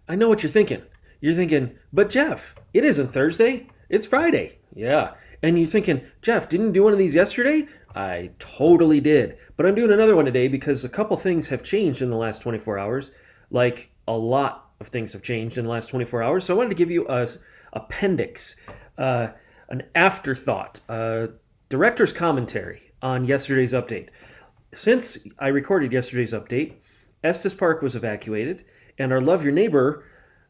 I know what you're thinking. You're thinking, but Jeff, it isn't Thursday. It's Friday. Yeah. And you're thinking, Jeff, didn't you do one of these yesterday? I totally did. But I'm doing another one today because a couple things have changed in the last 24 hours. Like a lot of things have changed in the last 24 hours. So I wanted to give you a appendix, uh, an afterthought, director's commentary on yesterday's update. Since I recorded yesterday's update, Estes Park was evacuated, and our Love Your Neighbor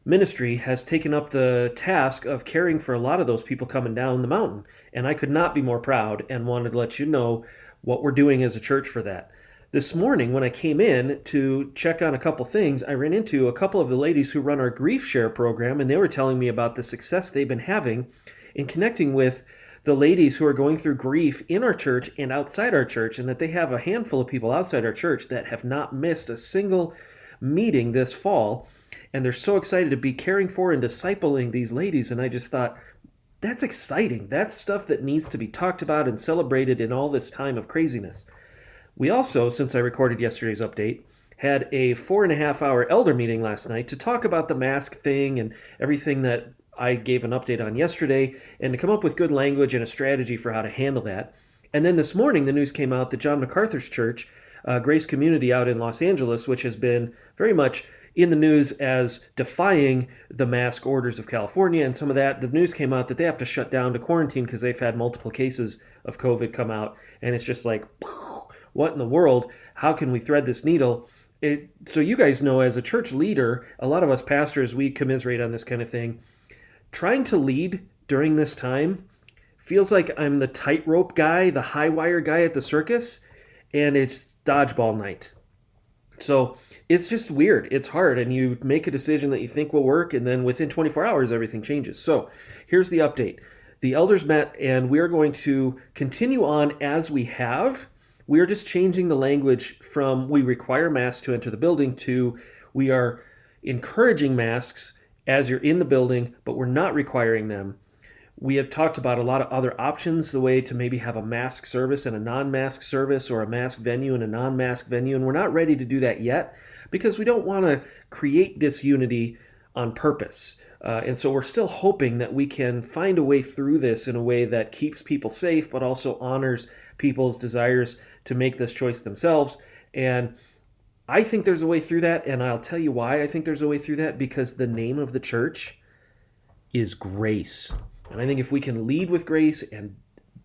ministry has taken up the task of caring for a lot of those people coming down the mountain. And I could not be more proud and wanted to let you know what we're doing as a church for that. This morning, when I came in to check on a couple things, I ran into a couple of the ladies who run our Grief Share program, and they were telling me about the success they've been having in connecting with the ladies who are going through grief in our church and outside our church, and that they have a handful of people outside our church that have not missed a single meeting this fall. And they're so excited to be caring for and discipling these ladies. And I just thought, that's exciting. That's stuff that needs to be talked about and celebrated in all this time of craziness. We also, since I recorded yesterday's update, had a 4.5 hour elder meeting last night to talk about the mask thing and everything that I gave an update on yesterday, and to come up with good language and a strategy for how to handle that. And then this morning, the news came out that John MacArthur's church, Grace Community out in Los Angeles, which has been very much in the news as defying the mask orders of California and some of that, the news came out that they have to shut down to quarantine because they've had multiple cases of COVID come out. And it's just like, what in the world? How can we thread this needle? So you guys know, as a church leader, a lot of us pastors, we commiserate on this kind of thing. Trying to lead during this time feels like I'm the tightrope guy, the high wire guy at the circus, and it's dodgeball night. So it's just weird. It's hard, and you make a decision that you think will work, and then within 24 hours, everything changes. So here's the update. The elders met, and we are going to continue on as we have. We are just changing the language from we require masks to enter the building to we are encouraging masks as you're in the building, but we're not requiring them. We have talked about a lot of other options, the way to maybe have a mask service and a non-mask service, or a mask venue and a non-mask venue, and we're not ready to do that yet because we don't want to create disunity on purpose. And so we're still hoping that we can find a way through this in a way that keeps people safe, but also honors people's desires to make this choice themselves. And I think there's a way through that, and I'll tell you why I think there's a way through that, because the name of the church is grace. And I think if we can lead with grace and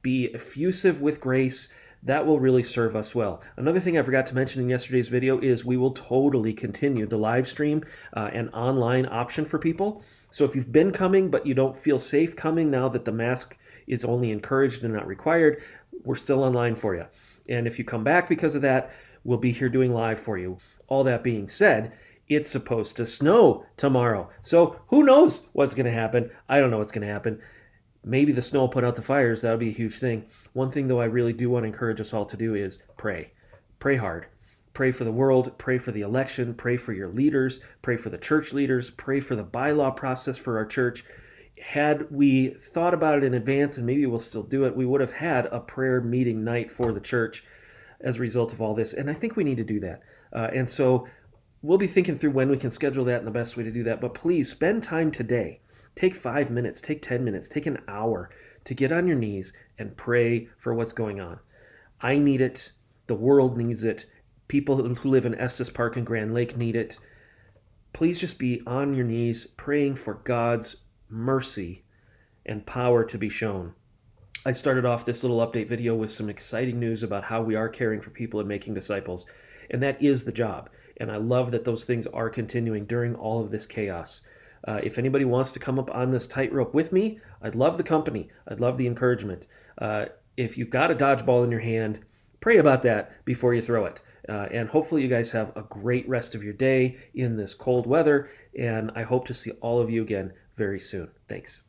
be effusive with grace, that will really serve us well. Another thing I forgot to mention in yesterday's video is we will totally continue the live stream and online option for people. So if you've been coming but you don't feel safe coming now that the mask is only encouraged and not required, we're still online for you. And if you come back because of that, we'll be here doing live for you. All that being said, it's supposed to snow tomorrow. So who knows what's going to happen? I don't know what's going to happen. Maybe the snow will put out the fires. That'll be a huge thing. One thing, though, I really do want to encourage us all to do is pray. Pray hard. Pray for the world. Pray for the election. Pray for your leaders. Pray for the church leaders. Pray for the bylaw process for our church. Had we thought about it in advance, and maybe we'll still do it, we would have had a prayer meeting night for the church as a result of all this. And I think we need to do that. And so we'll be thinking through when we can schedule that and the best way to do that. But please spend time today. Take 5 minutes, take 10 minutes, take an hour to get on your knees and pray for what's going on. I need it. The world needs it. People who live in Estes Park and Grand Lake need it. Please just be on your knees praying for God's mercy and power to be shown. I started off this little update video with some exciting news about how we are caring for people and making disciples, and that is the job. And I love that those things are continuing during all of this chaos. If anybody wants to come up on this tightrope with me, I'd love the company. I'd love the encouragement. If you've got a dodgeball in your hand, pray about that before you throw it. And hopefully you guys have a great rest of your day in this cold weather. And I hope to see all of you again very soon. Thanks.